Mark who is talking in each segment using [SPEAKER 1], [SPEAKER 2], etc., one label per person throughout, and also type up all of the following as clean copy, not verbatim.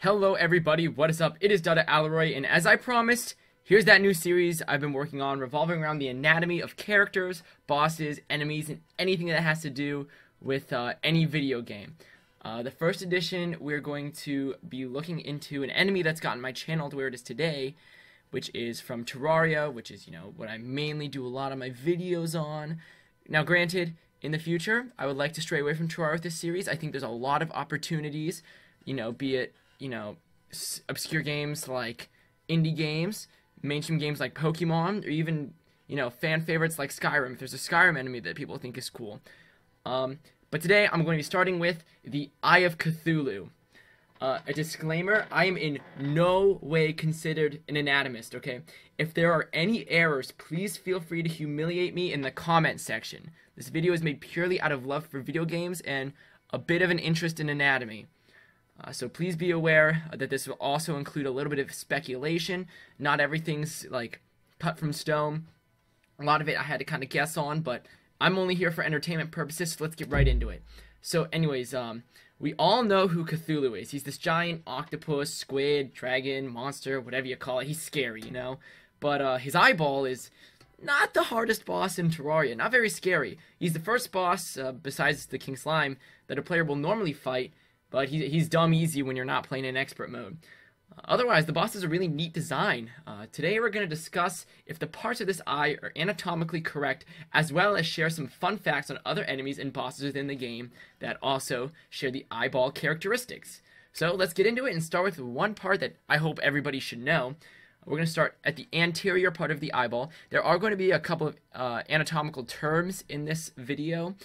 [SPEAKER 1] Hello everybody, what is up? It is Dada Alroy, and as I promised, here's that new series I've been working on revolving around the anatomy of characters, bosses, enemies, and anything that has to do with any video game. The first edition, we're going to be looking into an enemy that's gotten my channel to where it is today, which is from Terraria, which is, what I mainly do a lot of my videos on. Now granted, in the future, I would like to stray away from Terraria with this series. I think there's a lot of opportunities, be it obscure games like indie games, mainstream games like Pokemon, or even, fan favorites like Skyrim, if there's a Skyrim enemy that people think is cool. But today, I'm going to be starting with the Eye of Cthulhu. A disclaimer, I am in no way considered an anatomist, okay? If there are any errors, please feel free to humiliate me in the comment section. This video is made purely out of love for video games and a bit of an interest in anatomy. So please be aware that this will also include a little bit of speculation. Not everything's, cut from stone. A lot of it I had to kind of guess on, but I'm only here for entertainment purposes, so let's get right into it. So anyways, we all know who Cthulhu is. He's this giant octopus, squid, dragon, monster, whatever you call it. He's scary, But his eyeball is not the hardest boss in Terraria. Not very scary. He's the first boss, besides the King Slime, that a player will normally fight. But he's dumb easy when you're not playing in expert mode. Otherwise, the boss is a really neat design. Today we're going to discuss if the parts of this eye are anatomically correct, as well as share some fun facts on other enemies and bosses within the game that also share the eyeball characteristics. So let's get into it and start with one part that I hope everybody should know. We're going to start at the anterior part of the eyeball. There are going to be a couple of anatomical terms in this video.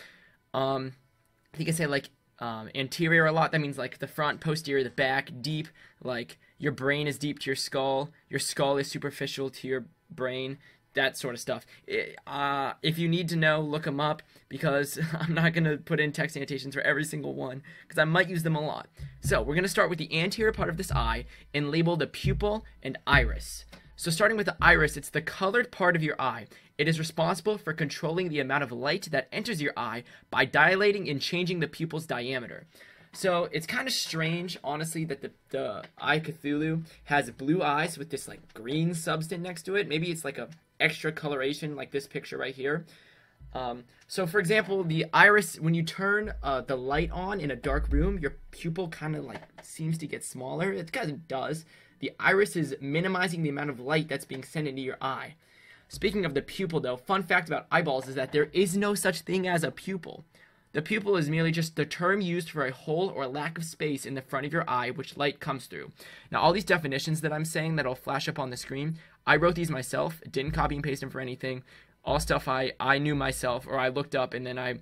[SPEAKER 1] You can say anterior a lot. That means the front, posterior, the back, deep, your brain is deep to your skull is superficial to your brain, that sort of stuff. If you need to know, look them up, because I'm not going to put in text annotations for every single one, because I might use them a lot. So we're going to start with the anterior part of this eye and label the pupil and iris. So starting with the iris, it's the colored part of your eye. It is responsible for controlling the amount of light that enters your eye by dilating and changing the pupil's diameter. So it's kind of strange, honestly, that the Eye Cthulhu has blue eyes with this green substance next to it. Maybe it's a extra coloration like this picture right here. So for example, the iris, when you turn the light on in a dark room, your pupil kind of seems to get smaller. It kind of does. The iris is minimizing the amount of light that's being sent into your eye. Speaking of the pupil, though, fun fact about eyeballs is that there is no such thing as a pupil. The pupil is merely just the term used for a hole or lack of space in the front of your eye which light comes through. Now, all these definitions that I'm saying that'll flash up on the screen, I wrote these myself, didn't copy and paste them for anything. All stuff I knew myself, or I looked up and then I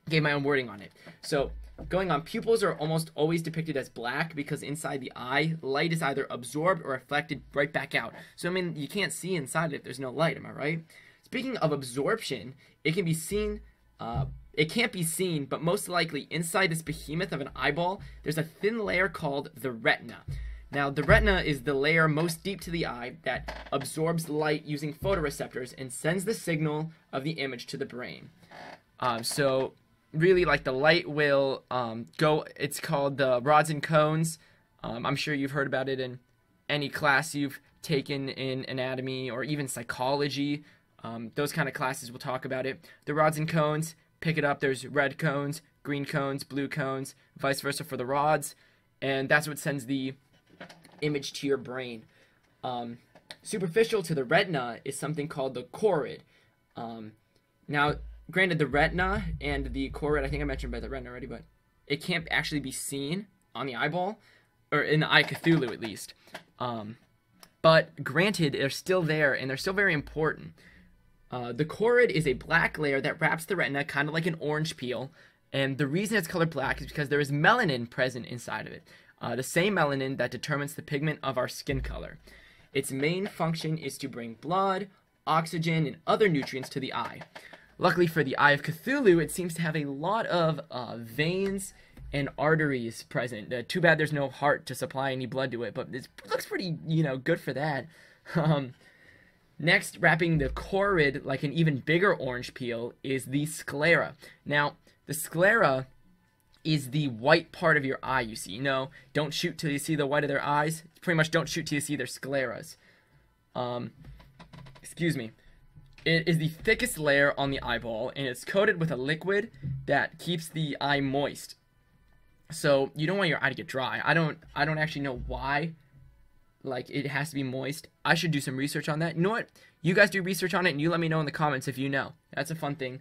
[SPEAKER 1] gave my own wording on it. So, going on, pupils are almost always depicted as black because inside the eye, light is either absorbed or reflected right back out. So, you can't see inside it if there's no light, am I right? Speaking of absorption, it can be seen, it can't be seen, but most likely inside this behemoth of an eyeball, there's a thin layer called the retina. Now, the retina is the layer most deep to the eye that absorbs light using photoreceptors and sends the signal of the image to the brain. So really, the light will go, it's called the rods and cones. I'm sure you've heard about it in any class you've taken in anatomy or even psychology. Those kind of classes will talk about it. The rods and cones, pick it up, there's red cones, green cones, blue cones, vice versa for the rods, and that's what sends the image to your brain. Superficial to the retina is something called the choroid. Now, granted, the retina and the choroid, I think I mentioned about the retina already, but it can't actually be seen on the eyeball, or in the Eye Cthulhu at least. But granted, they're still there, and they're still very important. The choroid is a black layer that wraps the retina, kind of like an orange peel, and the reason it's colored black is because there is melanin present inside of it. The same melanin that determines the pigment of our skin color. Its main function is to bring blood, oxygen, and other nutrients to the eye. Luckily for the Eye of Cthulhu, it seems to have a lot of veins and arteries present. Too bad there's no heart to supply any blood to it, but it looks pretty, good for that. Next, wrapping the choroid like an even bigger orange peel is the sclera. Now, the sclera is the white part of your eye you see. You know, don't shoot till you see the white of their eyes. Pretty much don't shoot till you see their scleras. Excuse me. It is the thickest layer on the eyeball, and it's coated with a liquid that keeps the eye moist. So you don't want your eye to get dry. I don't actually know why, like, it has to be moist. I should do some research on that. You know what? You guys do research on it, and you let me know in the comments if you know. That's a fun thing.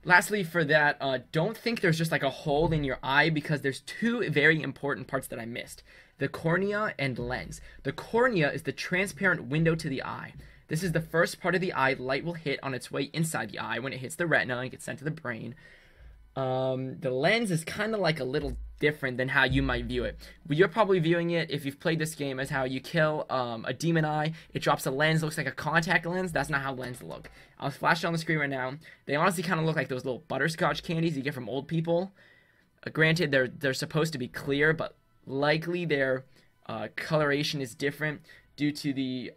[SPEAKER 1] Lastly, for that, don't think there's just like a hole in your eye, because there's two very important parts that I missed: the cornea and lens. The cornea is the transparent window to the eye. This is the first part of the eye light will hit on its way inside the eye when it hits the retina and gets sent to the brain. The lens is kind of like a little different than how you might view it. You're probably viewing it, if you've played this game, as how you kill a demon eye, it drops a lens, looks like a contact lens. That's not how lenses look. I'll flash it on the screen right now. They honestly kind of look like those little butterscotch candies you get from old people. Granted, they're supposed to be clear, but likely their coloration is different due to the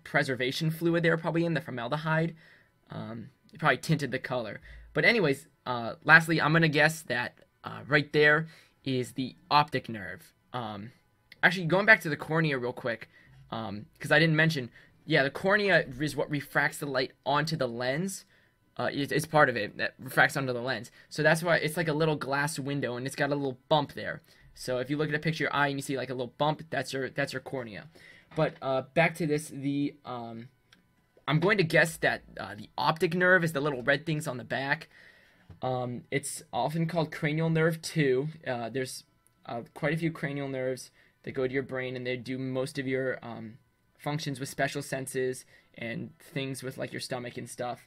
[SPEAKER 1] preservation fluid they were probably in, the formaldehyde. It probably tinted the color. But anyways, lastly, I'm going to guess that right there is the optic nerve. Actually, going back to the cornea real quick, because I didn't mention, yeah, the cornea is what refracts the light onto the lens. It's part of it that refracts onto the lens. So that's why it's like a little glass window, and it's got a little bump there. So if you look at a picture of your eye and you see like a little bump, that's your cornea. But back to this, I'm going to guess that the optic nerve is the little red things on the back. It's often called cranial nerve too. There's quite a few cranial nerves that go to your brain, and they do most of your functions with special senses and things with like your stomach and stuff.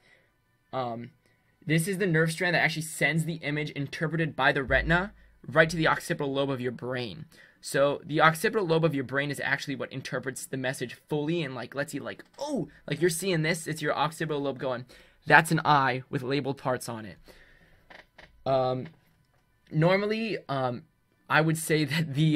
[SPEAKER 1] This is the nerve strand that actually sends the image interpreted by the retina right to the occipital lobe of your brain. So the occipital lobe of your brain is actually what interprets the message fully, and like lets you like, oh, like you're seeing this, it's your occipital lobe going, that's an eye with labeled parts on it. Normally, I would say that the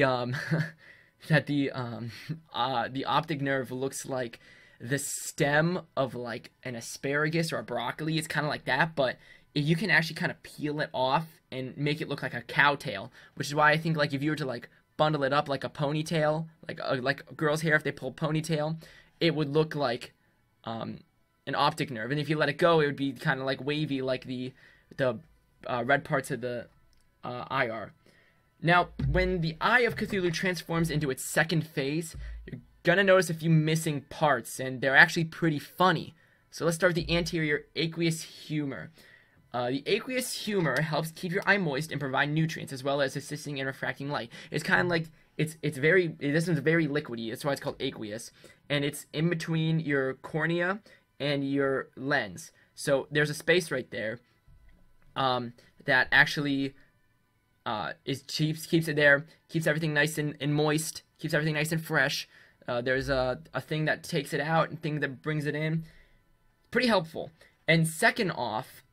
[SPEAKER 1] the optic nerve looks like the stem of like an asparagus or a broccoli. It's kind of like that, but you can actually kind of peel it off and make it look like a cow tail, which is why I think like if you were to like bundle it up like a ponytail, like a girl's hair, if they pull ponytail, it would look like an optic nerve. And if you let it go, it would be kind of like wavy, like the red parts of the eye are. Now, when the Eye of Cthulhu transforms into its second phase, you're gonna notice a few missing parts, and they're actually pretty funny. So let's start with the anterior aqueous humor. The aqueous humor helps keep your eye moist and provide nutrients, as well as assisting in refracting light. It's kind of like, this is very liquidy, that's why it's called aqueous, and it's in between your cornea and your lens. So there's a space right there that actually keeps it there, keeps everything nice and moist, keeps everything nice and fresh. There's a thing that takes it out and thing that brings it in. Pretty helpful. And second off,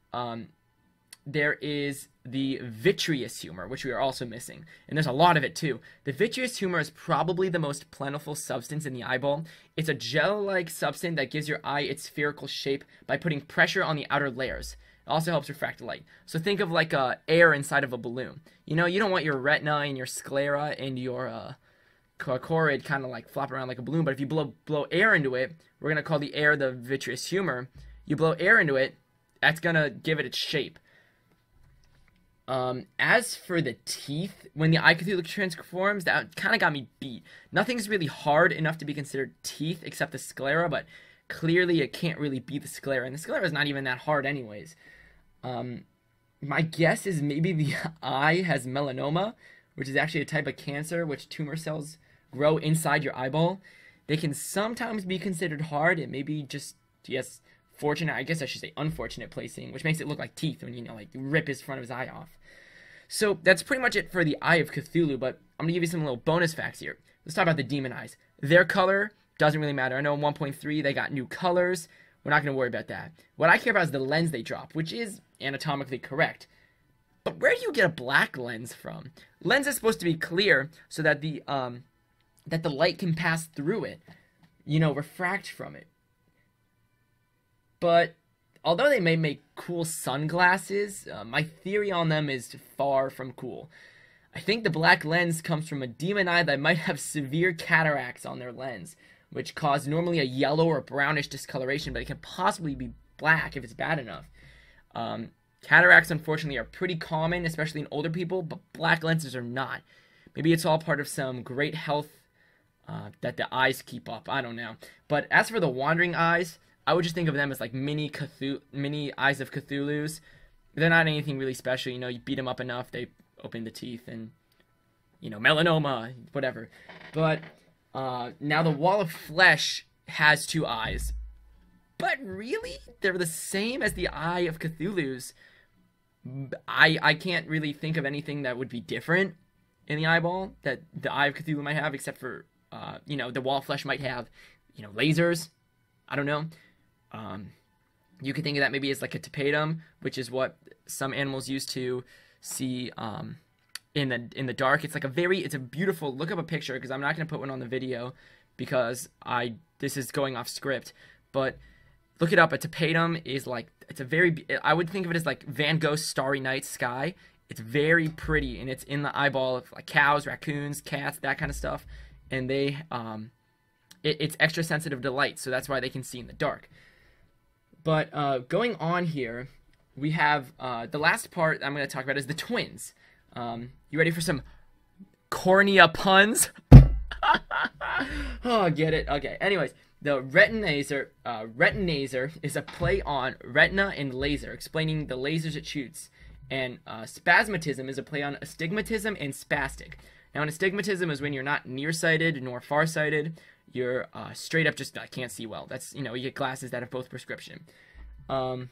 [SPEAKER 1] there is the vitreous humor, which we are also missing. And there's a lot of it too. The vitreous humor is probably the most plentiful substance in the eyeball. It's a gel-like substance that gives your eye its spherical shape by putting pressure on the outer layers. It also helps refract light. So think of like air inside of a balloon. You know, you don't want your retina and your sclera and your choroid kind of like flop around like a balloon, but if you blow air into it, we're going to call the air the vitreous humor. You blow air into it, that's going to give it its shape. As for the teeth, when the Eye of Cthulhu transforms, that kind of got me beat. Nothing's really hard enough to be considered teeth except the sclera, but clearly it can't really be the sclera, and the sclera is not even that hard anyways. My guess is maybe the eye has melanoma, which is actually a type of cancer which tumor cells grow inside your eyeball. They can sometimes be considered hard. It may be just, yes, fortunate, I guess I should say unfortunate placing, which makes it look like teeth when you know, like, rip his front of his eye off. So that's pretty much it for the Eye of Cthulhu, but I'm gonna give you some little bonus facts here. Let's talk about the demon eyes. Their color doesn't really matter. I know in 1.3 they got new colors. We're not gonna worry about that. What I care about is the lens they drop, which is anatomically correct. But where do you get a black lens from? Lens is supposed to be clear so that the light can pass through it, you know, refract from it. But although they may make cool sunglasses, my theory on them is far from cool. I think the black lens comes from a demon eye that might have severe cataracts on their lens, which cause normally a yellow or brownish discoloration, but it can possibly be black if it's bad enough. Cataracts, unfortunately, are pretty common, especially in older people, but black lenses are not. Maybe it's all part of some great health that the eyes keep up. I don't know. But as for the wandering eyes, I would just think of them as like mini eyes of Cthulhu's. They're not anything really special. You know, you beat them up enough, they open the teeth and, you know, melanoma, whatever. But now the wall of flesh has 2 eyes. But really, they're the same as the eye of Cthulhu's. I can't really think of anything that would be different in the eyeball that the eye of Cthulhu might have, except for, you know, the wall of flesh might have, you know, lasers. I don't know. You could think of that maybe as like a tapetum, which is what some animals use to see in the dark. It's like it's a beautiful, look up a picture, because I'm not going to put one on the video because this is going off script, but look it up. A tapetum is like, I would think of it as like Van Gogh's Starry Night Sky. It's very pretty, and it's in the eyeball of like cows, raccoons, cats, that kind of stuff, and they it's extra sensitive to light, so that's why they can see in the dark. But going on here, we have the last part I'm going to talk about is the twins. You ready for some cornea puns? Oh, get it? Okay. Anyways, the retinaser is a play on retina and laser, explaining the lasers it shoots. And spasmatism is a play on astigmatism and spastic. Now, an astigmatism is when you're not nearsighted nor farsighted. You're straight up just can't see well. That's, you know, you get glasses that have both prescription. And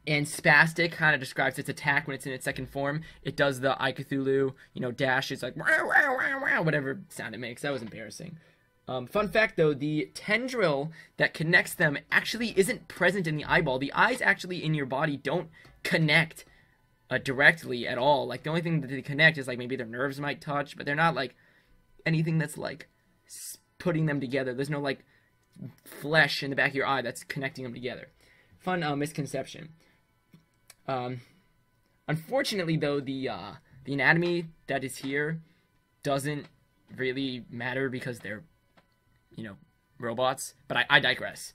[SPEAKER 1] spastic kind of describes its attack when it's in its second form. It does the I Cthulhu, you know, dash. It's like, wow, wow, wow, wow, whatever sound it makes. That was embarrassing. Fun fact, though, the tendril that connects them actually isn't present in the eyeball. The eyes actually in your body don't connect directly at all. Like, the only thing that they connect is, like, maybe their nerves might touch, but they're not, like, anything that's, like, putting them together. There's no, like, flesh in the back of your eye that's connecting them together. Fun misconception. Unfortunately, though, the anatomy that is here doesn't really matter because they're, you know, robots. But I digress.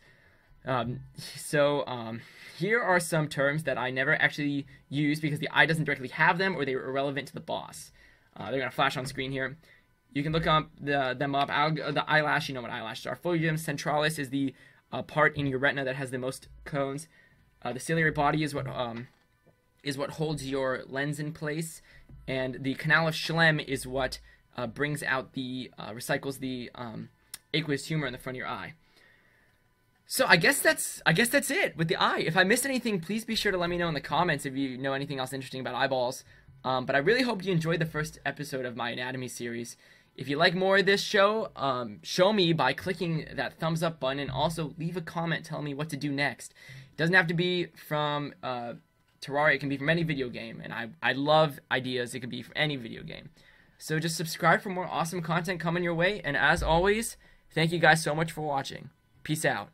[SPEAKER 1] Here are some terms that I never actually use because the eye doesn't directly have them, or they were irrelevant to the boss. They're going to flash on screen here. You can look up them up. The eyelash, you know what eyelashes are. Folium centralis is the part in your retina that has the most cones. The ciliary body is what holds your lens in place, and the canal of Schlemm is what brings out recycles the aqueous humor in the front of your eye. So I guess that's it with the eye. If I missed anything, please be sure to let me know in the comments if you know anything else interesting about eyeballs. But I really hope you enjoyed the first episode of my anatomy series. If you like more of this show, show me by clicking that thumbs up button, and also leave a comment telling me what to do next. It doesn't have to be from Terraria. It can be from any video game, and I love ideas. It could be from any video game. So just subscribe for more awesome content coming your way, and as always, thank you guys so much for watching. Peace out.